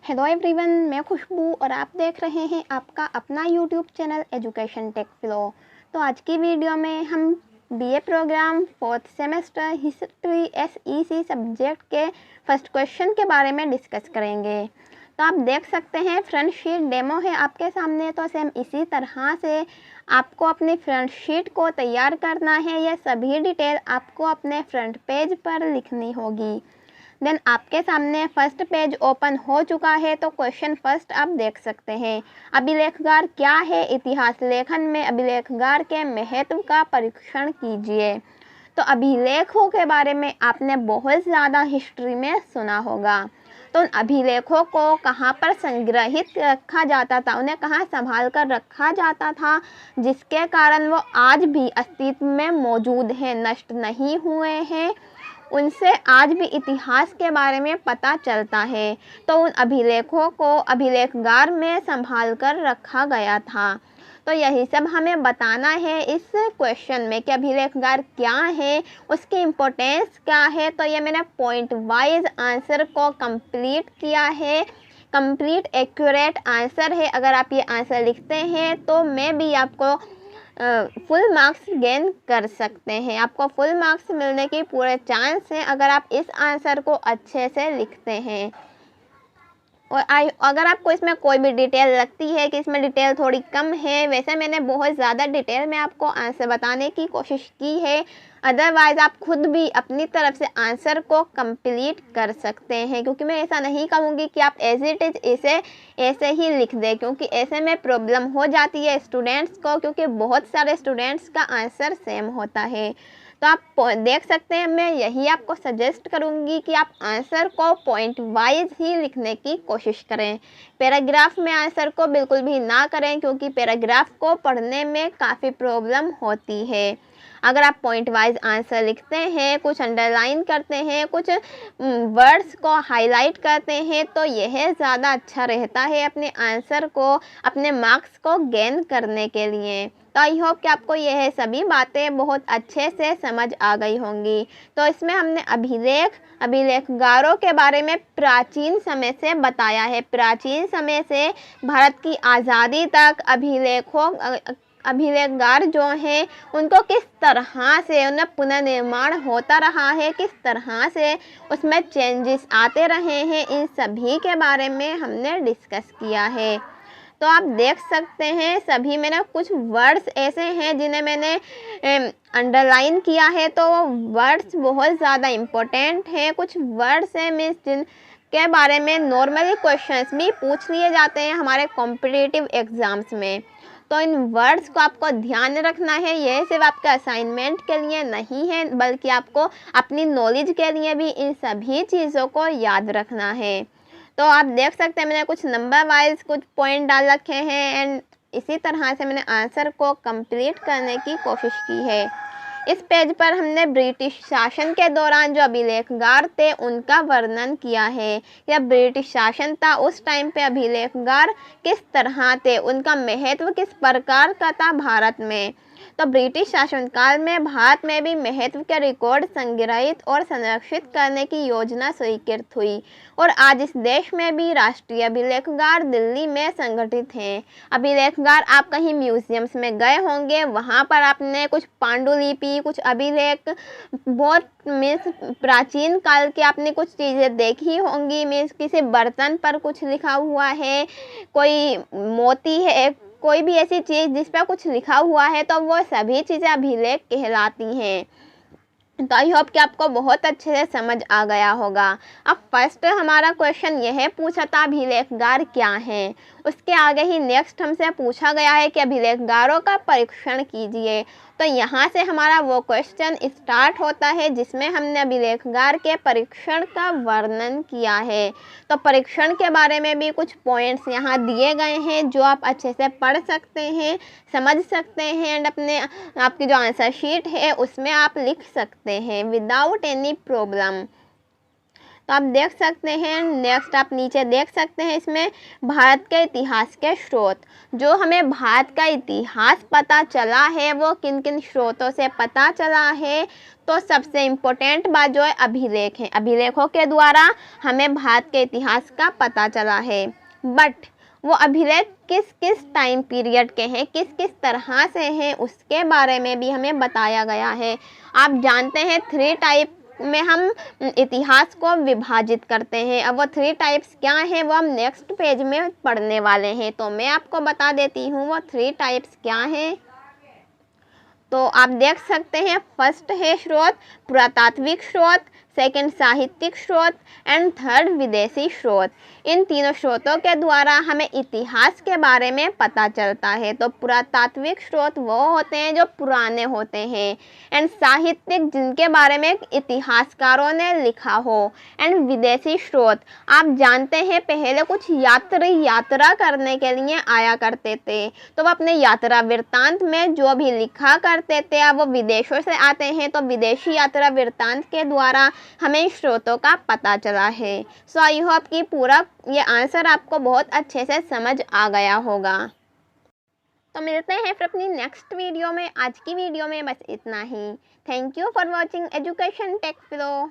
Hello everyone, मैं खुशबू और आप देख रहे हैं आपका अपना YouTube channel education take flow. तो आज की वीडियो में हम BA programme 4th semester history SEC subject के फर्स्ट क्वेश्चन के बारे में डिस्कस करेंगे। तो आप देख सकते हैं फ्रंट शीट डेमो है आपके सामने। तो सेम इसी तरह से आपको अपनी फ्रंट शीट को तैयार करना है। यह सभी डिटेल आपको अपने फ्रंट पेज पर लिखनी होगी। देन आपके सामने फर्स्ट पेज ओपन हो चुका है। तो क्वेश्चन फर्स्ट आप देख सकते हैं, अभिलेखगार क्या है? इतिहास लेखन में अभिलेखगार के महत्व का परीक्षण कीजिए। तो अभिलेखों के बारे में आपने बहुत ज़्यादा हिस्ट्री में सुना होगा। तो उन अभिलेखों को कहाँ पर संग्रहित रखा जाता था, उन्हें कहाँ संभाल कर रखा जाता था, जिसके कारण वो आज भी अस्तित्व में मौजूद हैं, नष्ट नहीं हुए हैं। उनसे आज भी इतिहास के बारे में पता चलता है। तो उन अभिलेखों को अभिलेखगार में संभाल कर रखा गया था। तो यही सब हमें बताना है इस क्वेश्चन में कि अभिलेखगार क्या है, उसकी इम्पोर्टेंस क्या है। तो ये मैंने पॉइंट वाइज आंसर को कंप्लीट किया है। कंप्लीट एक्यूरेट आंसर है। अगर आप ये आंसर लिखते हैं तो मैं भी आपको फुल मार्क्स गेन कर सकते हैं। आपको फुल मार्क्स मिलने की पूरे चांस हैं अगर आप इस आंसर को अच्छे से लिखते हैं। और अगर आपको इसमें कोई भी डिटेल लगती है कि इसमें डिटेल थोड़ी कम है, वैसे मैंने बहुत ज़्यादा डिटेल में आपको आंसर बताने की कोशिश की है। अदरवाइज़ आप खुद भी अपनी तरफ से आंसर को कंप्लीट कर सकते हैं, क्योंकि मैं ऐसा नहीं कहूँगी कि आप एज इट इज़ इसे ऐसे ही लिख दें, क्योंकि ऐसे में प्रॉब्लम हो जाती है स्टूडेंट्स को, क्योंकि बहुत सारे स्टूडेंट्स का आंसर सेम होता है। तो आप देख सकते हैं, मैं यही आपको सजेस्ट करूंगी कि आप आंसर को पॉइंट वाइज ही लिखने की कोशिश करें। पैराग्राफ में आंसर को बिल्कुल भी ना करें, क्योंकि पैराग्राफ को पढ़ने में काफ़ी प्रॉब्लम होती है। अगर आप पॉइंट वाइज आंसर लिखते हैं, कुछ अंडरलाइन करते हैं, कुछ वर्ड्स को हाईलाइट करते हैं, तो यह ज़्यादा अच्छा रहता है अपने आंसर को, अपने मार्क्स को गेन करने के लिए। तो आई होप कि आपको यह सभी बातें बहुत अच्छे से समझ आ गई होंगी। तो इसमें हमने अभिलेखगारों के बारे में प्राचीन समय से बताया है। प्राचीन समय से भारत की आज़ादी तक अभिलेखगार जो हैं उनको किस तरह से उनमें पुनर्निर्माण होता रहा है, किस तरह से उसमें चेंजेस आते रहे हैं, इन सभी के बारे में हमने डिस्कस किया है। तो आप देख सकते हैं सभी मैंने कुछ वर्ड्स ऐसे हैं जिन्हें मैंने अंडरलाइन किया है। तो वो वर्ड्स बहुत ज़्यादा इम्पोर्टेंट हैं। कुछ वर्ड्स हैं मीन्स जिनके बारे में नॉर्मली क्वेश्चंस भी पूछ लिए जाते हैं हमारे कॉम्पिटिटिव एग्ज़ाम्स में। तो इन वर्ड्स को आपको ध्यान रखना है। यह सिर्फ आपके असाइनमेंट के लिए नहीं है, बल्कि आपको अपनी नॉलेज के लिए भी इन सभी चीज़ों को याद रखना है। तो आप देख सकते हैं मैंने कुछ नंबर वाइज कुछ पॉइंट डाल रखे हैं एंड इसी तरह से मैंने आंसर को कंप्लीट करने की कोशिश की है। इस पेज पर हमने ब्रिटिश शासन के दौरान जो अभिलेखगार थे उनका वर्णन किया है। या ब्रिटिश शासन था उस टाइम पे अभिलेखगार किस तरह थे, उनका महत्व किस प्रकार का था भारत में। तो ब्रिटिश शासनकाल में भारत में भी महत्व के रिकॉर्ड संग्रहित और संरक्षित करने की योजना स्वीकृत हुई और आज इस देश में भी राष्ट्रीय अभिलेखगार दिल्ली में संगठित हैं। अभिलेखगार आप कहीं म्यूजियम्स में गए होंगे, वहाँ पर आपने कुछ पांडुलिपि, कुछ अभिलेख, बहुत मीन्स प्राचीन काल की आपने कुछ चीज़ें देखी होंगी। मीन्स किसी बर्तन पर कुछ लिखा हुआ है, कोई मोती है, कोई भी ऐसी चीज़ जिस पर कुछ लिखा हुआ है, तो वो सभी चीज़ें अभिलेख कहलाती हैं। तो आई होप कि आपको बहुत अच्छे से समझ आ गया होगा। अब फर्स्ट हमारा क्वेश्चन यह पूछा था अभिलेखगार क्या हैं। उसके आगे ही नेक्स्ट हमसे पूछा गया है कि अभिलेखगारों का परीक्षण कीजिए। तो यहाँ से हमारा वो क्वेश्चन स्टार्ट होता है जिसमें हमने अभिलेखगार के परीक्षण का वर्णन किया है। तो परीक्षण के बारे में भी कुछ पॉइंट्स यहाँ दिए गए हैं जो आप अच्छे से पढ़ सकते हैं, समझ सकते हैं एंड अपने आपकी जो आंसर शीट है उसमें आप लिख सकते हैं विदाउट एनी प्रॉब्लम। तो आप देख सकते हैं। नेक्स्ट आप नीचे देख सकते हैं इसमें भारत के इतिहास के स्रोत। जो हमें भारत का इतिहास पता चला है वो किन किन स्रोतों से पता चला है। तो सबसे इम्पोर्टेंट बात जो है अभिलेख है। अभिलेखों के द्वारा हमें भारत के इतिहास का पता चला है। बट वो अभिलेख किस किस टाइम पीरियड के हैं, किस किस तरह से हैं, उसके बारे में भी हमें बताया गया है। आप जानते हैं 3 टाइप में हम इतिहास को विभाजित करते हैं। अब वो 3 टाइप्स क्या हैं वो हम नेक्स्ट पेज में पढ़ने वाले हैं। तो मैं आपको बता देती हूँ वो 3 टाइप्स क्या हैं। तो आप देख सकते हैं फर्स्ट है स्रोत पुरातात्विक स्रोत, सेकंड साहित्यिक स्रोत एंड थर्ड विदेशी स्रोत। इन तीनों स्रोतों के द्वारा हमें इतिहास के बारे में पता चलता है। तो पुरातात्विक स्रोत वो होते हैं जो पुराने होते हैं, एंड साहित्यिक जिनके बारे में इतिहासकारों ने लिखा हो, एंड विदेशी स्रोत आप जानते हैं पहले कुछ यात्री यात्रा करने के लिए आया करते थे, तो वो अपने यात्रा वृत्तांत में जो भी लिखा करते थे अब वो विदेशों से आते हैं। तो विदेशी यात्रा वृत्तांत के द्वारा हमें स्रोतों का पता चला है। सो आई होप कि पूरा ये आंसर आपको बहुत अच्छे से समझ आ गया होगा। तो मिलते हैं फिर अपनी नेक्स्ट वीडियो में। आज की वीडियो में बस इतना ही। Thank you for watching Education take flow.